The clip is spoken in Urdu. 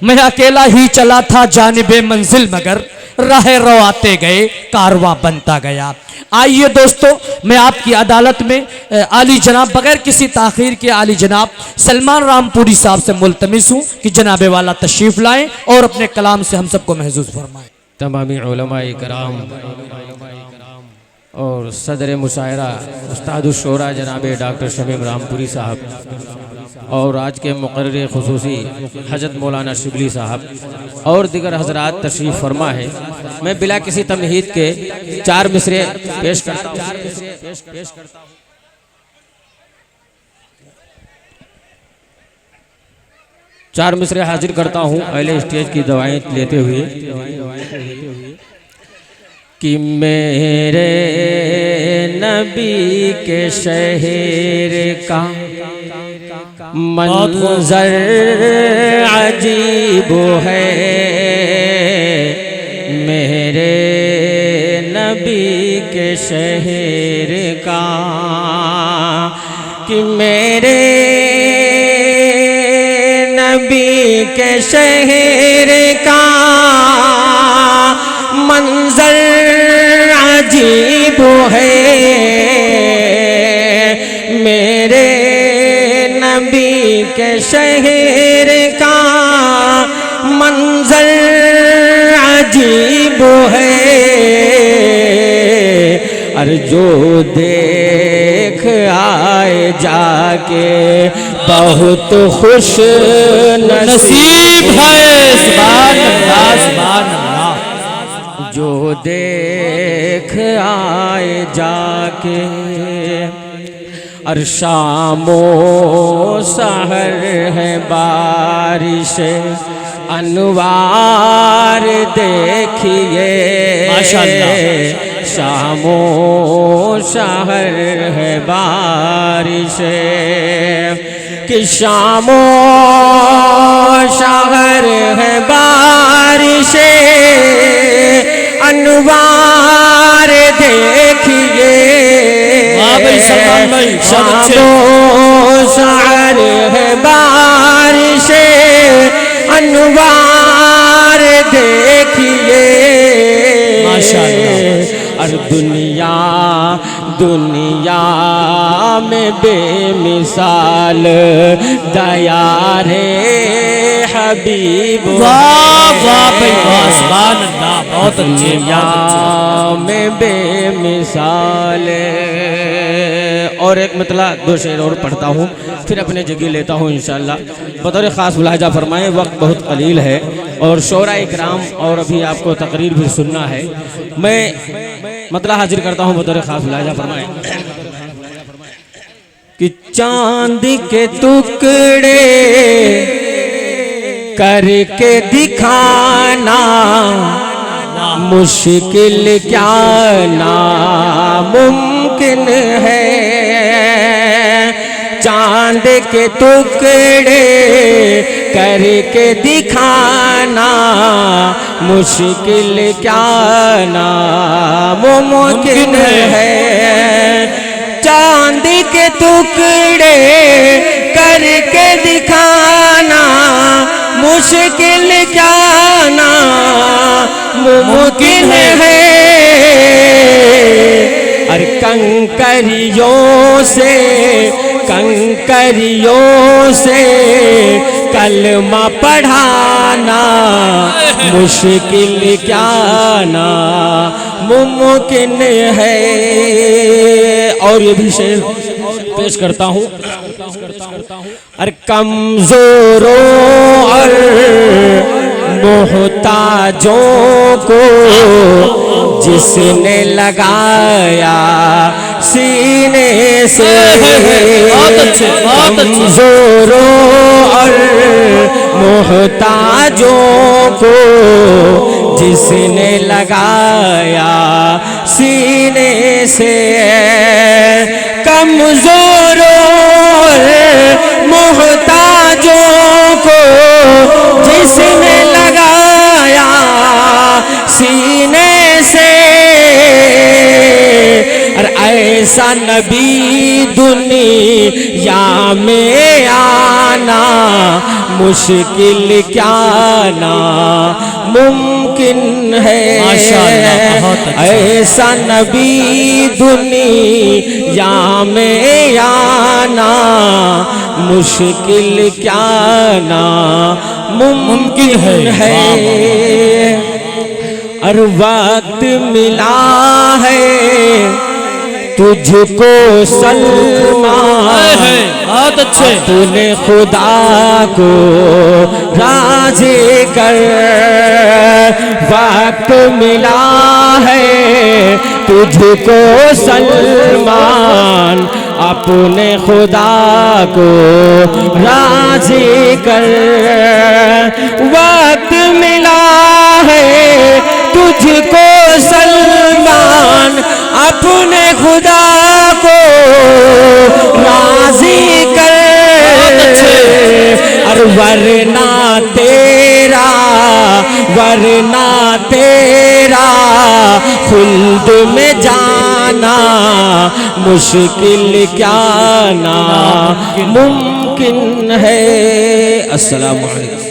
میں اکیلا ہی چلا تھا جانب منزل مگر راہ رو آتے گئے کارواں بنتا گیا۔ آئیے دوستو، میں آپ کی عدالت میں عالی جناب بغیر کسی تاخیر کے عالی جناب سلمان رامپوری صاحب سے ملتمس ہوں کہ جناب والا تشریف لائیں اور اپنے کلام سے ہم سب کو محظوظ فرمائیں۔ تمامی علماء کرام اور صدر مشاعرہ استاد الشورا جناب ڈاکٹر شمیم رامپوری صاحب اور آج کے مقرر خصوصی حضرت مولانا شبلی صاحب اور دیگر حضرات تشریف فرما ہے، میں بلا کسی تمہید کے 4 مصرے پیش کرتا ہوں۔ چار مصرے حاضر کرتا ہوں اہل اسٹیج کی دعائیں لیتے ہوئے کہ میرے نبی کے شہر کا منظر عجیب ہے، میرے نبی کے شہر کا کہ میرے نبی کے شہر کا منظر عجیب ہے، میرے نبی کے شہر کا منظر عجیب ہے، اور جو دیکھ آئے جا کے بہت خوش نصیب ہے۔ سبحان اللہ سبحان اللہ۔ جو دیکھ آئے جا کے اور شام و سحر ہے بارش انوار دیکھیے، ماشاءاللہ شام و سحر ہے بارش کہ شام و سحر ہے بارش انوار دیکھیے، شام و سحر ہے بارش انوار دیکھیے، اور دنیا میں بے مثال دیار حبیب، دنیا میں بے مثال۔ اور ایک مطلع 2 شعر اور پڑھتا ہوں پھر اپنے جگہ لیتا ہوں انشاءاللہ۔ بطور خاص ملاحظہ فرمائیں، وقت بہت قلیل ہے اور شعراء اکرام اور ابھی آپ کو تقریر بھی سننا ہے۔ میں مطلع حاضر کرتا ہوں، بطور خاص ملاحظہ فرمائیں کہ چاند کے ٹکڑے کر کے دکھانا مشکل کیا ناممکن ہے، چاند کے ٹکڑے کر کے دکھانا مشکل کیا ناممکن ہے، چاند کے ٹکڑے کر کے دکھانا مشکل کیا ناممکن ہے، اور کنکریوں سے کلمہ پڑھانا مشکل کیا ناممکن ہے۔ اور یہ بھی شعر پیش کرتا ہوں، اور کمزوروں اور محتاجوں کو جس نے لگایا سینے سے کمزوروں اور محتاجوں کو جس نے لگایا سینے سے کمزوروں اور محتاجوں کو جس نے لگایا سینے سے اور ایسا نبی دنیا میں آنا مشکل کیا ناممکن ہے ایسا نبی دنیا میں آنا مشکل کیا ناممکن ہے اور وقت ملا ہے تجھ کو سلمان بہت اچھے تو نے خدا کو راضی کر وقت ملا ہے تجھ کو سلمان اپنے خدا کو راضی کر وقت ملا ہے تجھ کو سلمان اپنے خدا کو راضی کر اور ورنہ تیرا خلد میں جانا مشکل کیا ناممکن ہے۔ السلام علیکم۔